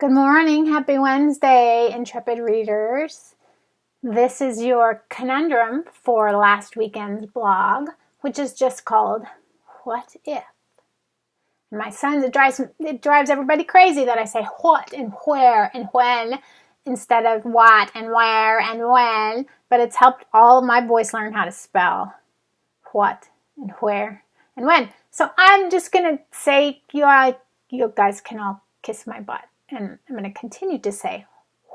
Good morning, happy Wednesday, intrepid readers. This is your conundrum for last weekend's blog, which is just called, What If? And my sons, it drives everybody crazy that I say what and where and when instead of what and where and when, but it's helped all of my boys learn how to spell what and where and when. So I'm just going to say, you guys can all kiss my butt. And I'm going to continue to say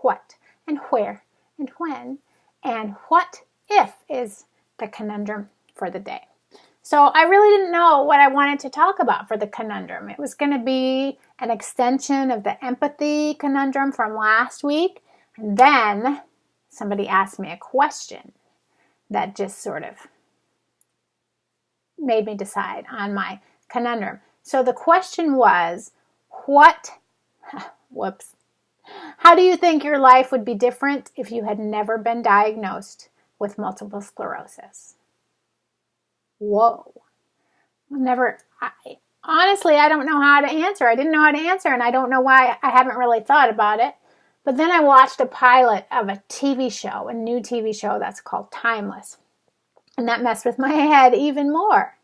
what and where and when and what if is the conundrum for the day. So I really didn't know what I wanted to talk about for the conundrum. It was going to be an extension of the empathy conundrum from last week. And then somebody asked me a question that just sort of made me decide on my conundrum. So the question was, how do you think your life would be different if you had never been diagnosed with multiple sclerosis? Whoa. Honestly, I don't know how to answer. I didn't know how to answer, and I don't know why I haven't really thought about it. But then I watched a pilot of a TV show, a new TV show that's called Timeless. And that messed with my head even more.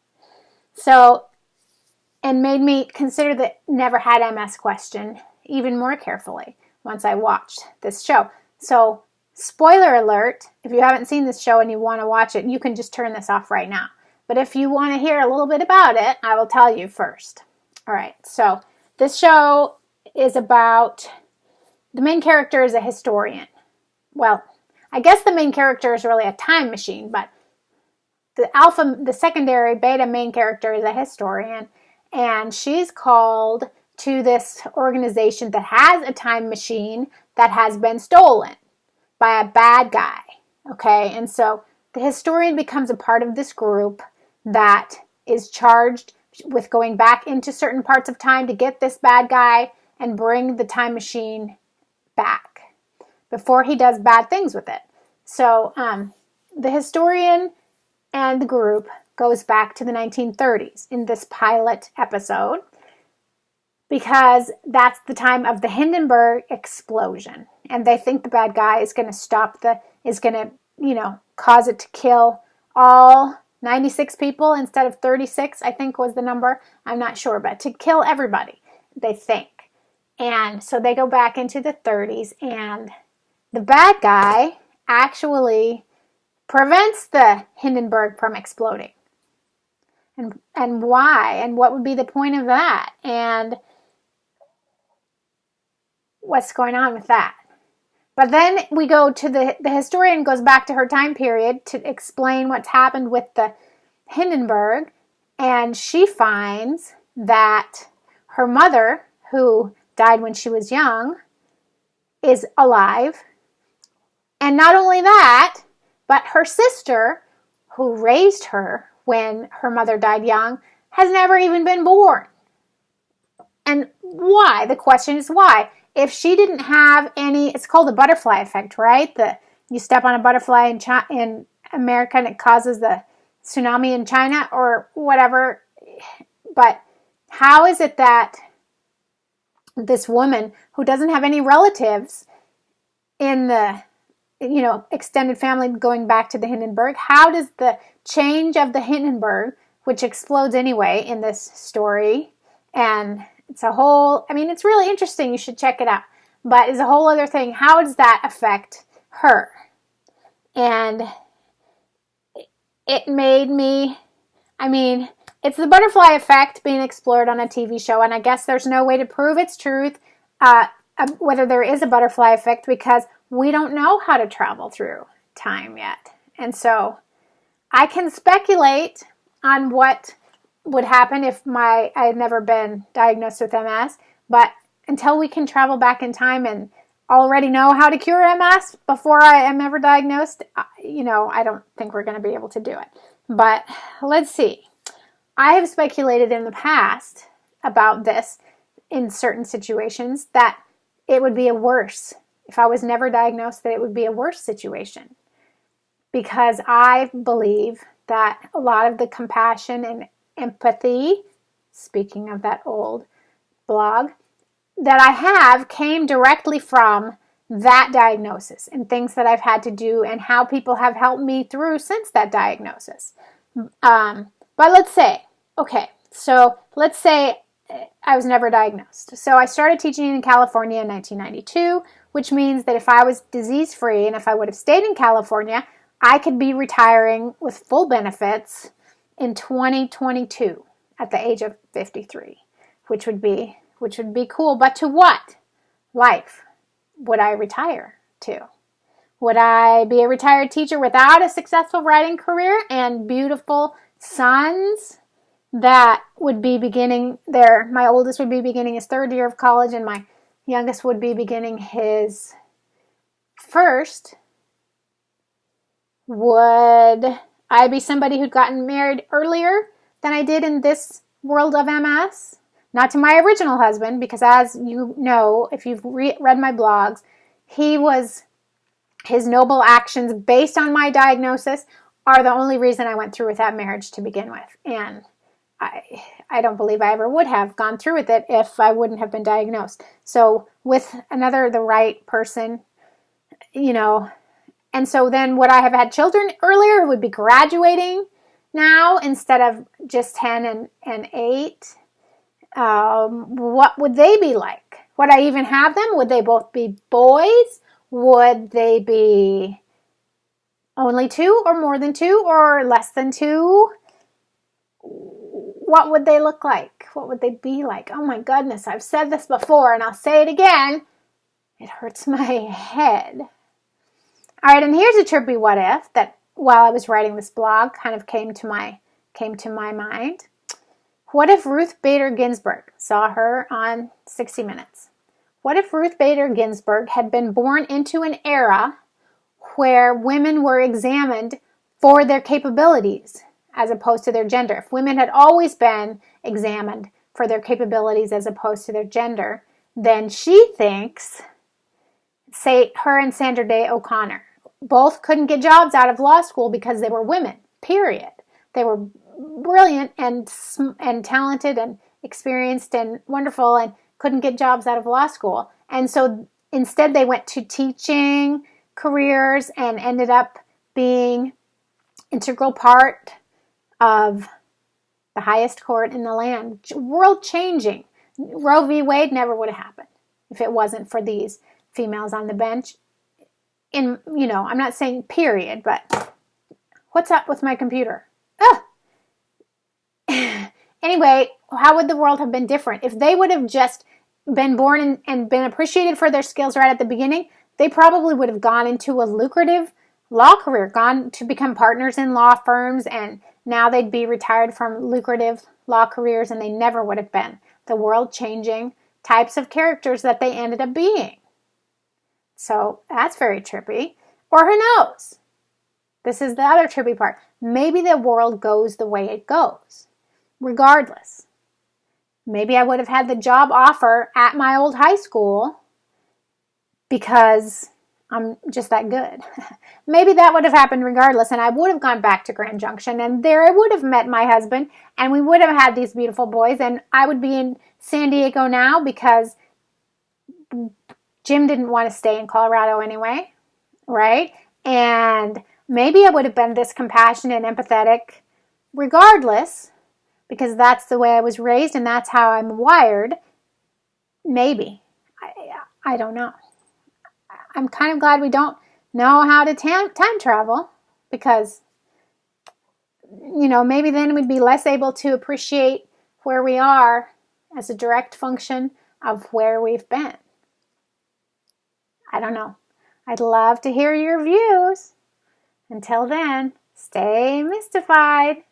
And made me consider the never had MS question even more carefully once I watched this show. So, spoiler alert, if you haven't seen this show and you want to watch it, you can just turn this off right now. But if you want to hear a little bit about it, I will tell you first. All right, so this show is about, the main character is a historian. Well, I guess the main character is really a time machine, but the secondary beta main character is a historian, and she's called to this organization that has a time machine that has been stolen by a bad guy. Okay, and so the historian becomes a part of this group that is charged with going back into certain parts of time to get this bad guy and bring the time machine back before he does bad things with it. So the historian and the group goes back to the 1930s in this pilot episode because that's the time of the Hindenburg explosion. And they think the bad guy is going to cause it to kill all 96 people instead of 36, I think was the number. I'm not sure, but to kill everybody, they think. And so they go back into the 30s, and the bad guy actually prevents the Hindenburg from exploding. And why? And what would be the point of that? And what's going on with that? But then we go to the historian goes back to her time period to explain what's happened with the Hindenburg. And she finds that her mother, who died when she was young, is alive. And not only that, but her sister, who raised her when her mother died young, has never even been born. And why? The question is why? If she didn't have any, it's called the butterfly effect, right? You step on a butterfly in America and it causes the tsunami in China or whatever. But how is it that this woman who doesn't have any relatives in the extended family going back to the Hindenburg, how does the change of the Hindenburg, which explodes anyway in this story, and it's it's really interesting, you should check it out, but it's a whole other thing. How does that affect her? And it made me, it's the butterfly effect being explored on a TV show, and I guess there's no way to prove its truth, whether there is a butterfly effect, because we don't know how to travel through time yet. And so I can speculate on what would happen if I had never been diagnosed with MS, but until we can travel back in time and already know how to cure MS before I am ever diagnosed, I don't think we're going to be able to do it. But let's see. I have speculated in the past about this in certain situations that it would be if I was never diagnosed, that it would be a worse situation. Because I believe that a lot of the compassion and empathy, speaking of that old blog, that I have came directly from that diagnosis and things that I've had to do and how people have helped me through since that diagnosis. But let's say, okay, so let's say I was never diagnosed. So I started teaching in California in 1992, which means that if I was disease-free and if I would have stayed in California, I could be retiring with full benefits in 2022 at the age of 53, which would be cool. But to what life would I retire to? Would I be a retired teacher without a successful writing career and beautiful sons that would be beginning my oldest would be beginning his third year of college and my youngest would be beginning his first? Would I be somebody who'd gotten married earlier than I did in this world of MS? Not to my original husband, because as you know, if you've read my blogs, his noble actions based on my diagnosis are the only reason I went through with that marriage to begin with. And I don't believe I ever would have gone through with it if I wouldn't have been diagnosed. So with the right person, and so then would I have had children earlier who would be graduating now instead of just 10 and 8? What would they be like? Would I even have them? Would they both be boys? Would they be only 2 or more than 2 or less than 2? What would they look like? What would they be like? Oh my goodness, I've said this before and I'll say it again. It hurts my head. All right, and here's a trippy what if that while I was writing this blog kind of came to my mind. What if Ruth Bader Ginsburg, saw her on 60 Minutes? What if Ruth Bader Ginsburg had been born into an era where women were examined for their capabilities as opposed to their gender? If women had always been examined for their capabilities as opposed to their gender, then she thinks, say her and Sandra Day O'Connor, both couldn't get jobs out of law school because they were women, period. They were brilliant and talented and experienced and wonderful and couldn't get jobs out of law school. And so instead they went to teaching careers and ended up being integral part of the highest court in the land. World changing. Roe v. Wade never would have happened if it wasn't for these females on the bench. I'm not saying period, but what's up with my computer? Anyway, how would the world have been different? If they would have just been born and been appreciated for their skills right at the beginning, they probably would have gone into a lucrative law career, gone to become partners in law firms, and now they'd be retired from lucrative law careers, and they never would have been the world-changing types of characters that they ended up being. So that's very trippy. Or who knows? This is the other trippy part. Maybe the world goes the way it goes. Regardless. Maybe I would have had the job offer at my old high school because I'm just that good. Maybe that would have happened regardless, and I would have gone back to Grand Junction, and there I would have met my husband, and we would have had these beautiful boys, and I would be in San Diego now because Jim didn't want to stay in Colorado anyway, right? And maybe I would have been this compassionate and empathetic regardless, because that's the way I was raised and that's how I'm wired. Maybe. I don't know. I'm kind of glad we don't know how to time travel, because, maybe then we'd be less able to appreciate where we are as a direct function of where we've been. I don't know. I'd love to hear your views. Until then, stay mystified.